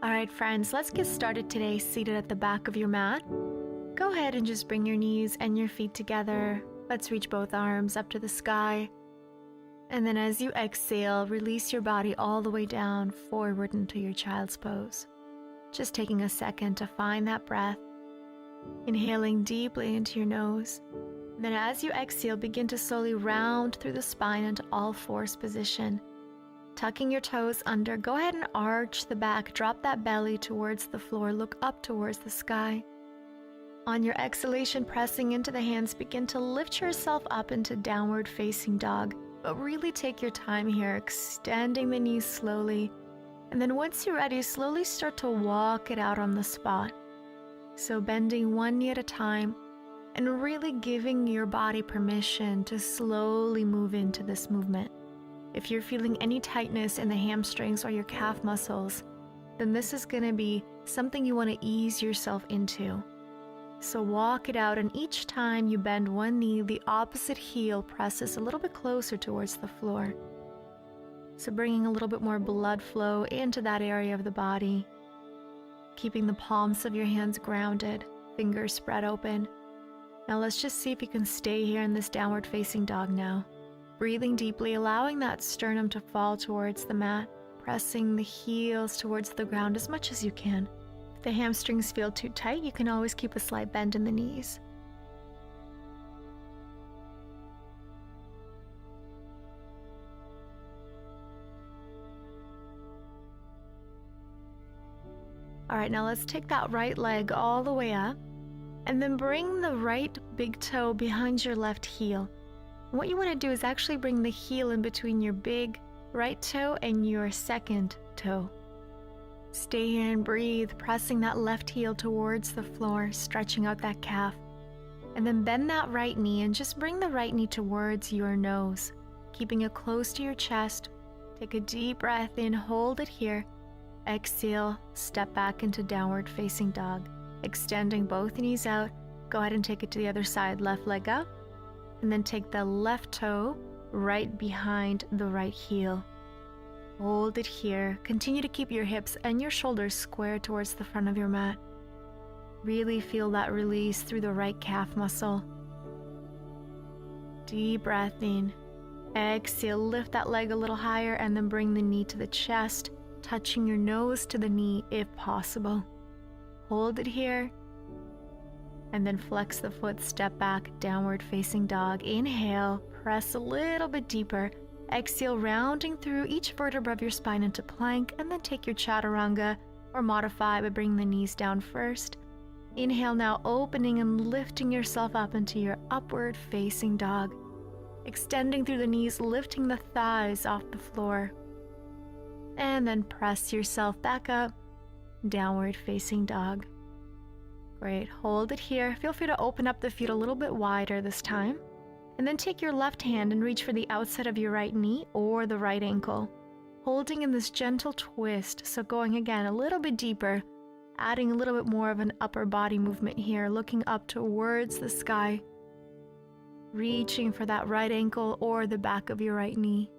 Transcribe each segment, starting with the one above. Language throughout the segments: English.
Alright friends, let's get started today seated at the back of your mat. Go ahead and just bring your knees and your feet together. Let's reach both arms up to the sky. And then as you exhale, release your body all the way down forward into your child's pose. Just taking a second to find that breath. Inhaling deeply into your nose. And then as you exhale, begin to slowly round through the spine into all fours position. Tucking your toes under, go ahead and arch the back, drop that belly towards the floor, look up towards the sky. On your exhalation, pressing into the hands, begin to lift yourself up into downward facing dog. But really take your time here, extending the knees slowly. And then once you're ready, slowly start to walk it out on the spot. So bending one knee at a time and really giving your body permission to slowly move into this movement. If you're feeling any tightness in the hamstrings or your calf muscles, then this is going to be something you want to ease yourself into. So walk it out, and each time you bend one knee, the opposite heel presses a little bit closer towards the floor. So bringing a little bit more blood flow into that area of the body, keeping the palms of your hands grounded, fingers spread open. Now let's just see if you can stay here in this downward facing dog now. Breathing deeply, allowing that sternum to fall towards the mat, pressing the heels towards the ground as much as you can. If the hamstrings feel too tight, you can always keep a slight bend in the knees. Alright, now let's take that right leg all the way up, and then bring the right big toe behind your left heel. What you want to do is actually bring the heel in between your big right toe and your second toe. Stay here and breathe, pressing that left heel towards the floor, stretching out that calf. And then bend that right knee and just bring the right knee towards your nose, keeping it close to your chest. Take a deep breath in, hold it here. Exhale, step back into downward facing dog. Extending both knees out. Go ahead and take it to the other side, left leg up. And then take the left toe right behind the right heel. Hold it here. Continue to keep your hips and your shoulders square towards the front of your mat. Really feel that release through the right calf muscle. Deep breath in. Exhale, lift that leg a little higher and then bring the knee to the chest, touching your nose to the knee if possible. Hold it here. And then flex the foot, step back, downward facing dog. Inhale, press a little bit deeper. Exhale, rounding through each vertebra of your spine into plank, and then take your chaturanga or modify by bringing the knees down first. Inhale now, opening and lifting yourself up into your upward facing dog. Extending through the knees, lifting the thighs off the floor. And then press yourself back up, downward facing dog. Great, hold it here. Feel free to open up the feet a little bit wider this time. And then take your left hand and reach for the outside of your right knee or the right ankle. Holding in this gentle twist, so going again a little bit deeper, adding a little bit more of an upper body movement here, looking up towards the sky. Reaching for that right ankle or the back of your right knee.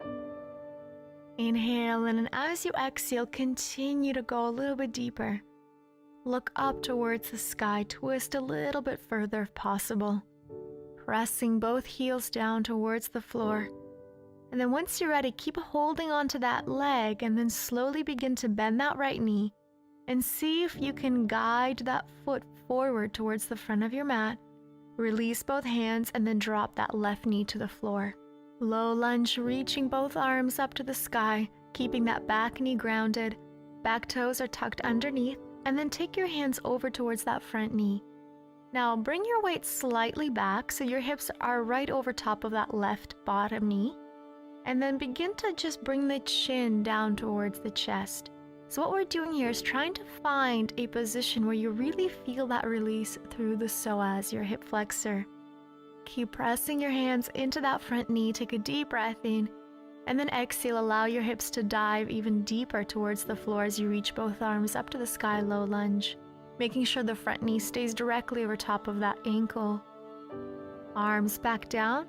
Inhale, and as you exhale, continue to go a little bit deeper. Look up towards the sky, twist a little bit further if possible. Pressing both heels down towards the floor. And then once you're ready, keep holding onto that leg and then slowly begin to bend that right knee and see if you can guide that foot forward towards the front of your mat. Release both hands and then drop that left knee to the floor. Low lunge, reaching both arms up to the sky, keeping that back knee grounded. Back toes are tucked underneath. And then take your hands over towards that front knee. Now bring your weight slightly back so your hips are right over top of that left bottom knee. And then begin to just bring the chin down towards the chest. So what we're doing here is trying to find a position where you really feel that release through the psoas, your hip flexor. Keep pressing your hands into that front knee. Take a deep breath in. And then exhale, allow your hips to dive even deeper towards the floor as you reach both arms up to the sky, low lunge. Making sure the front knee stays directly over top of that ankle. Arms back down.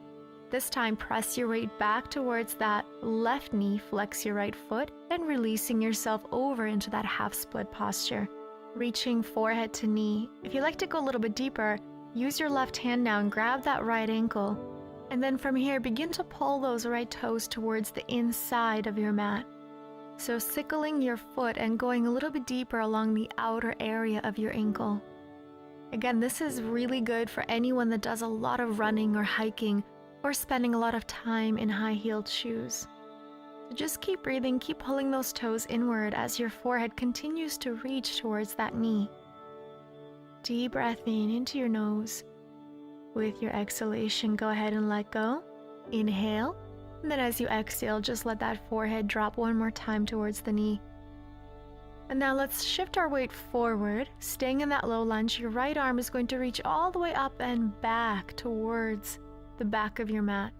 This time, press your weight back towards that left knee, flex your right foot, and releasing yourself over into that half split posture. Reaching forehead to knee. If you like to go a little bit deeper, use your left hand now and grab that right ankle. And then from here, begin to pull those right toes towards the inside of your mat. So sickling your foot and going a little bit deeper along the outer area of your ankle. Again, this is really good for anyone that does a lot of running or hiking or spending a lot of time in high-heeled shoes. So just keep breathing, keep pulling those toes inward as your forehead continues to reach towards that knee. Deep breath in into your nose. With your exhalation, go ahead and let go. Inhale. And then as you exhale, just let that forehead drop one more time towards the knee. And now let's shift our weight forward. Staying in that low lunge, your right arm is going to reach all the way up and back towards the back of your mat.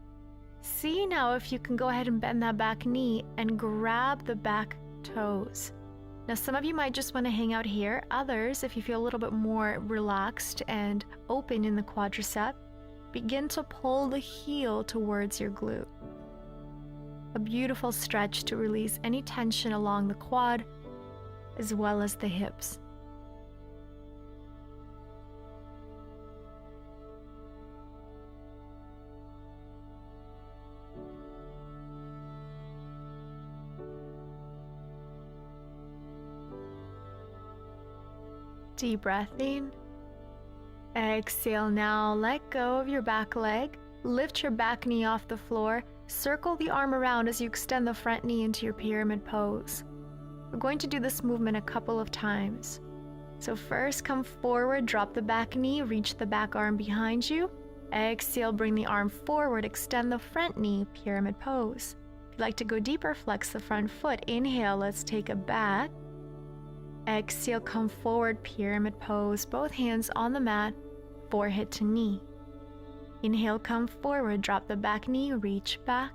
See now if you can go ahead and bend that back knee and grab the back toes. Now some of you might just want to hang out here. Others, if you feel a little bit more relaxed and open in the quadricep, begin to pull the heel towards your glute. A beautiful stretch to release any tension along the quad as well as the hips. Deep breath in. Exhale now, let go of your back leg. Lift your back knee off the floor. Circle the arm around as you extend the front knee into your pyramid pose. We're going to do this movement a couple of times. So first, come forward, drop the back knee, reach the back arm behind you. Exhale, bring the arm forward, extend the front knee, pyramid pose. If you'd like to go deeper, flex the front foot. Inhale, let's take a back. Exhale, come forward, pyramid pose, both hands on the mat, forehead to knee. Inhale, come forward, drop the back knee, reach back.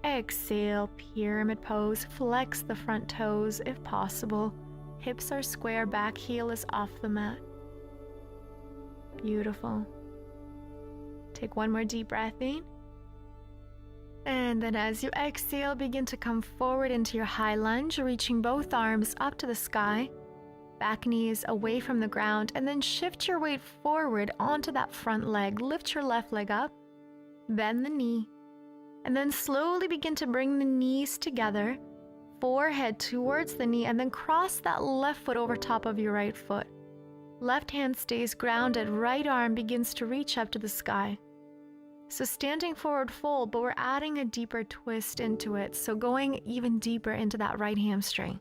Exhale, pyramid pose, flex the front toes if possible. Hips are square, back heel is off the mat. Beautiful. Take one more deep breath in. And then as you exhale, begin to come forward into your high lunge, reaching both arms up to the sky. Back knees away from the ground, and then shift your weight forward onto that front leg. Lift your left leg up, bend the knee, and then slowly begin to bring the knees together, forehead towards the knee, and then cross that left foot over top of your right foot. Left hand stays grounded, right arm begins to reach up to the sky. So standing forward fold, but we're adding a deeper twist into it, so going even deeper into that right hamstring.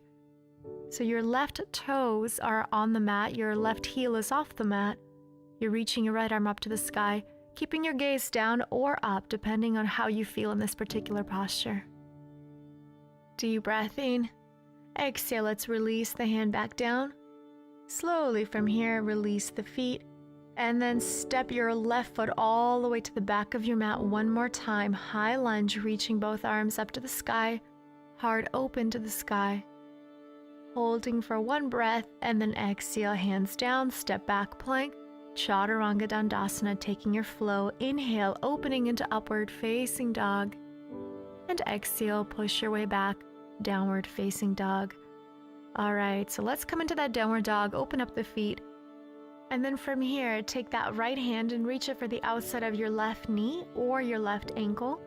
So your left toes are on the mat, your left heel is off the mat. You're reaching your right arm up to the sky, keeping your gaze down or up depending on how you feel in this particular posture. Deep breath in. Exhale, let's release the hand back down. Slowly from here, release the feet. And then step your left foot all the way to the back of your mat one more time. High lunge, reaching both arms up to the sky, heart open to the sky. Holding for one breath, and then exhale, hands down, step back plank, Chaturanga Dandasana, taking your flow. Inhale, opening into upward facing dog. And exhale, push your way back, downward facing dog. All right, so let's come into that downward dog, open up the feet. And then from here, take that right hand and reach it for the outside of your left knee or your left ankle.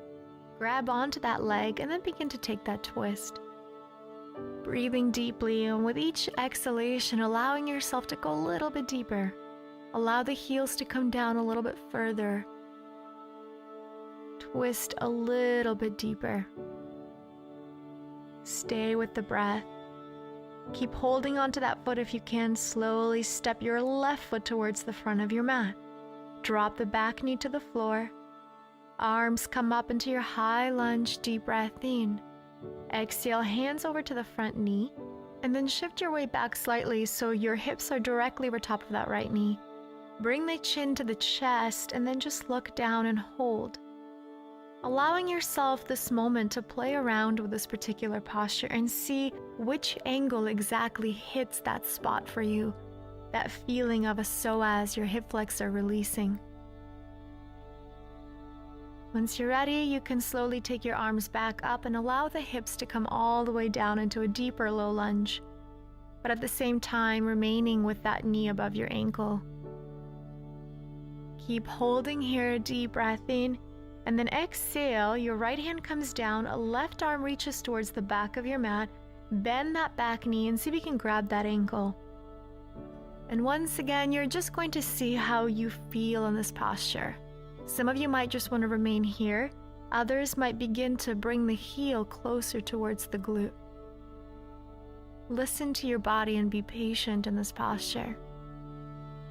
Grab onto that leg and then begin to take that twist. Breathing deeply, and with each exhalation, allowing yourself to go a little bit deeper. Allow the heels to come down a little bit further. Twist a little bit deeper. Stay with the breath. Keep holding onto that foot if you can. Slowly step your left foot towards the front of your mat. Drop the back knee to the floor. Arms come up into your high lunge, deep breath in. Exhale, hands over to the front knee, and then shift your weight back slightly so your hips are directly over top of that right knee. Bring the chin to the chest, and then just look down and hold. Allowing yourself this moment to play around with this particular posture and see which angle exactly hits that spot for you, that feeling of a psoas, your hip flexor releasing. Once you're ready, you can slowly take your arms back up and allow the hips to come all the way down into a deeper low lunge, but at the same time remaining with that knee above your ankle. Keep holding here, deep breath in, and then exhale. Your right hand comes down, left arm reaches towards the back of your mat. Bend that back knee and see if you can grab that ankle. And once again, you're just going to see how you feel in this posture. Some of you might just want to remain here. Others might begin to bring the heel closer towards the glute. Listen to your body and be patient in this posture.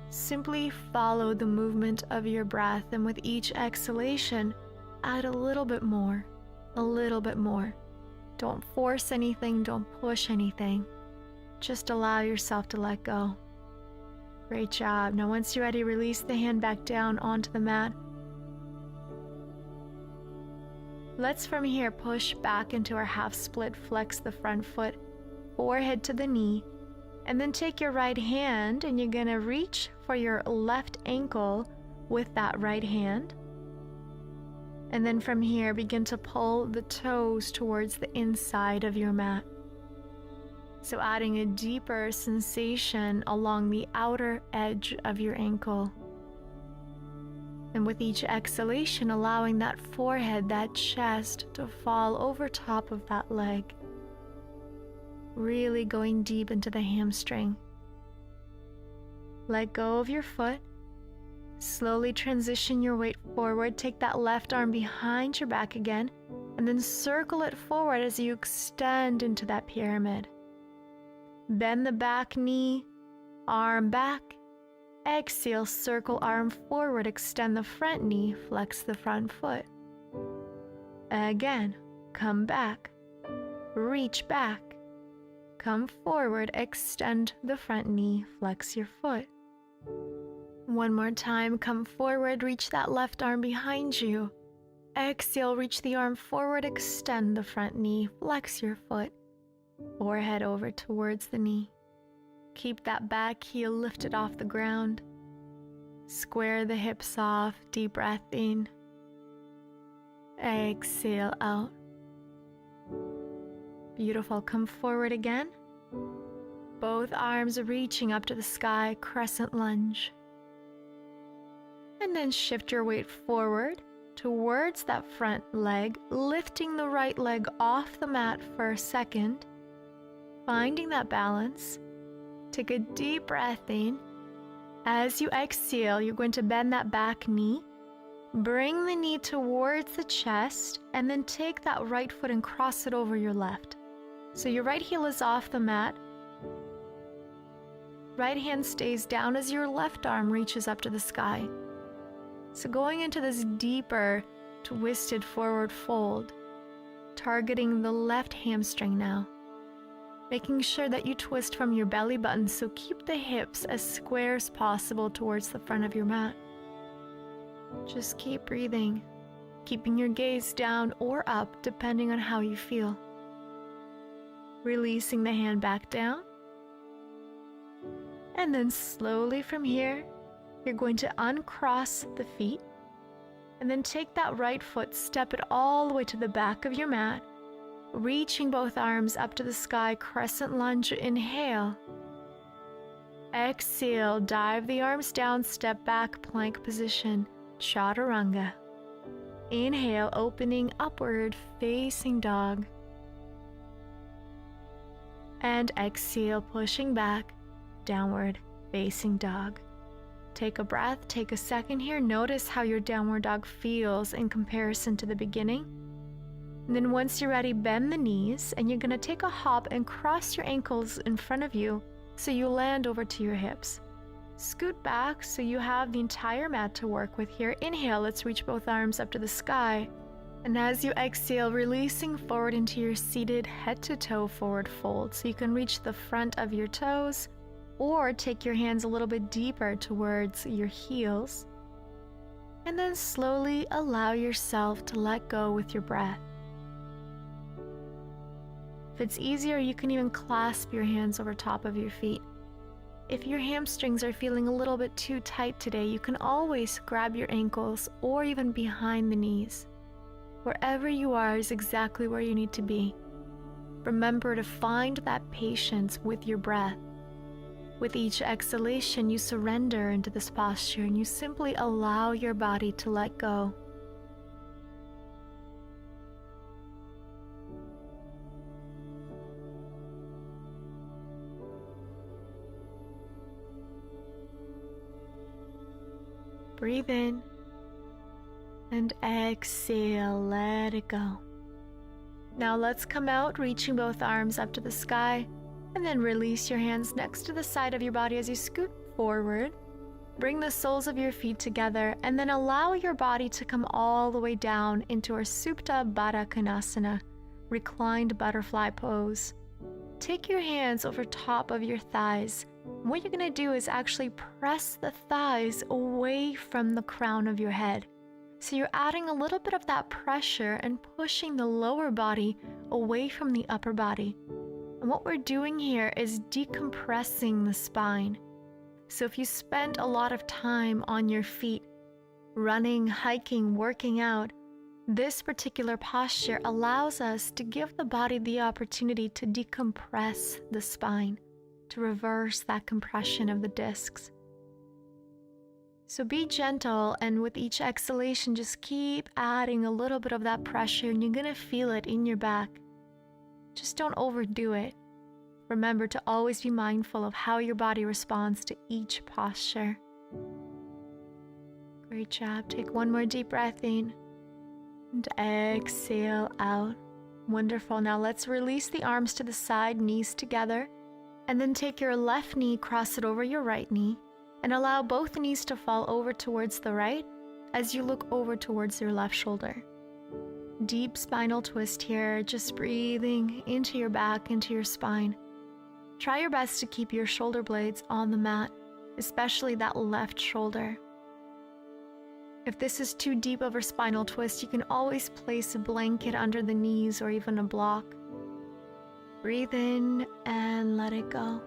Simply follow the movement of your breath, and with each exhalation, add a little bit more, a little bit more. Don't force anything, don't push anything. Just allow yourself to let go. Great job. Now once you're ready, release the hand back down onto the mat. Let's from here push back into our half split, flex the front foot, forehead to the knee, and then take your right hand and you're going to reach for your left ankle with that right hand. And then from here, begin to pull the toes towards the inside of your mat. So adding a deeper sensation along the outer edge of your ankle. And with each exhalation, allowing that forehead, that chest to fall over top of that leg. Really going deep into the hamstring. Let go of your foot. Slowly transition your weight forward. Take that left arm behind your back again, and then circle it forward as you extend into that pyramid. Bend the back knee, arm back. Exhale, circle arm forward, extend the front knee, flex the front foot. Again, come back, reach back, come forward, extend the front knee, flex your foot. One more time, come forward, reach that left arm behind you. Exhale, reach the arm forward, extend the front knee, flex your foot. Forehead over towards the knee. Keep that back heel lifted off the ground. Square the hips off, deep breath in. Exhale out. Beautiful, come forward again. Both arms reaching up to the sky, crescent lunge. And then shift your weight forward towards that front leg, lifting the right leg off the mat for a second. Finding that balance. Take a deep breath in. As you exhale, you're going to bend that back knee. Bring the knee towards the chest, and then take that right foot and cross it over your left. So your right heel is off the mat. Right hand stays down as your left arm reaches up to the sky. So going into this deeper, twisted forward fold, targeting the left hamstring now. Making sure that you twist from your belly button, so keep the hips as square as possible towards the front of your mat. Just keep breathing, keeping your gaze down or up depending on how you feel. Releasing the hand back down. And then slowly from here, you're going to uncross the feet and then take that right foot, step it all the way to the back of your mat. Reaching both arms up to the sky, crescent lunge, inhale. Exhale, dive the arms down, step back, plank position, chaturanga. Inhale, opening upward, facing dog. And exhale, pushing back, downward, facing dog. Take a breath, take a second here. Notice how your downward dog feels in comparison to the beginning. And then once you're ready, bend the knees, and you're going to take a hop and cross your ankles in front of you so you land over to your hips. Scoot back so you have the entire mat to work with here. Inhale, let's reach both arms up to the sky. And as you exhale, releasing forward into your seated head to toe forward fold. So you can reach the front of your toes or take your hands a little bit deeper towards your heels. And then slowly allow yourself to let go with your breath. If it's easier, you can even clasp your hands over top of your feet. If your hamstrings are feeling a little bit too tight today, you can always grab your ankles or even behind the knees. Wherever you are is exactly where you need to be. Remember to find that patience with your breath. With each exhalation, you surrender into this posture and you simply allow your body to let go. Breathe in and exhale, let it go. Now let's come out, reaching both arms up to the sky, and then release your hands next to the side of your body as you scoot forward. Bring the soles of your feet together and then allow your body to come all the way down into our Supta Baddha Konasana, reclined butterfly pose. Take your hands over top of your thighs. What you're going to do is actually press the thighs away from the crown of your head. So you're adding a little bit of that pressure and pushing the lower body away from the upper body. And what we're doing here is decompressing the spine. So if you spend a lot of time on your feet, running, hiking, working out, this particular posture allows us to give the body the opportunity to decompress the spine, to reverse that compression of the discs. So be gentle, and with each exhalation, just keep adding a little bit of that pressure, and you're going to feel it in your back. Just don't overdo it. Remember to always be mindful of how your body responds to each posture. Great job. Take one more deep breath in and exhale out. Wonderful. Now let's release the arms to the side, knees together, and then take your left knee, cross it over your right knee, and allow both knees to fall over towards the right as you look over towards your left shoulder. Deep spinal twist here, just breathing into your back, into your spine. Try your best to keep your shoulder blades on the mat, especially that left shoulder. If this is too deep of a spinal twist, you can always place a blanket under the knees or even a block. Breathe in and let it go.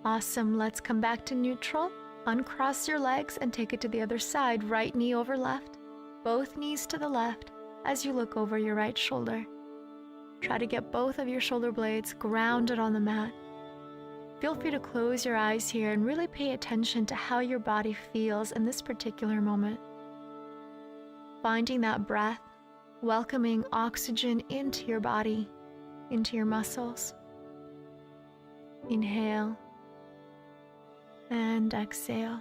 Awesome. Let's come back to neutral. Uncross your legs and take it to the other side. Right knee over left, both knees to the left as you look over your right shoulder. Try to get both of your shoulder blades grounded on the mat. Feel free to close your eyes here and really pay attention to how your body feels in this particular moment. Finding that breath, welcoming oxygen into your body, into your muscles. Inhale and exhale.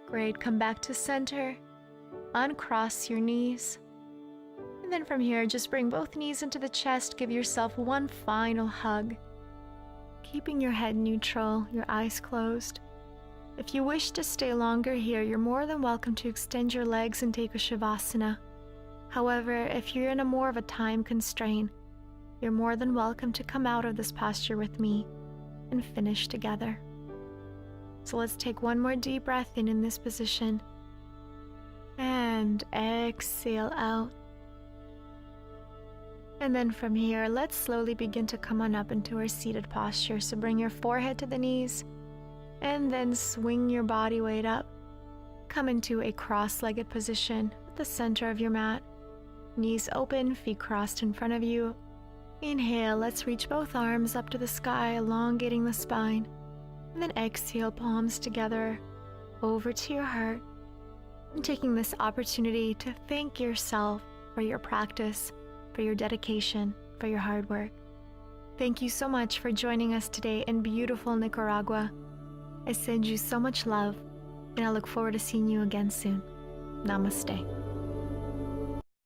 Great. Come back to center. Uncross your knees. And then from here, just bring both knees into the chest. Give yourself one final hug. Keeping your head neutral, your eyes closed. If you wish to stay longer here, you're more than welcome to extend your legs and take a Shavasana. However, if you're in a more of a time constraint, you're more than welcome to come out of this posture with me and finish together. So let's take one more deep breath in this position. And exhale out. And then from here, let's slowly begin to come on up into our seated posture. So bring your forehead to the knees and then swing your body weight up. Come into a cross-legged position at the center of your mat. Knees open, feet crossed in front of you. Inhale, let's reach both arms up to the sky, elongating the spine. And then exhale, palms together, over to your heart. And taking this opportunity to thank yourself for your practice, for your dedication, for your hard work. Thank you so much for joining us today in beautiful Nicaragua. I send you so much love, and I look forward to seeing you again soon. Namaste.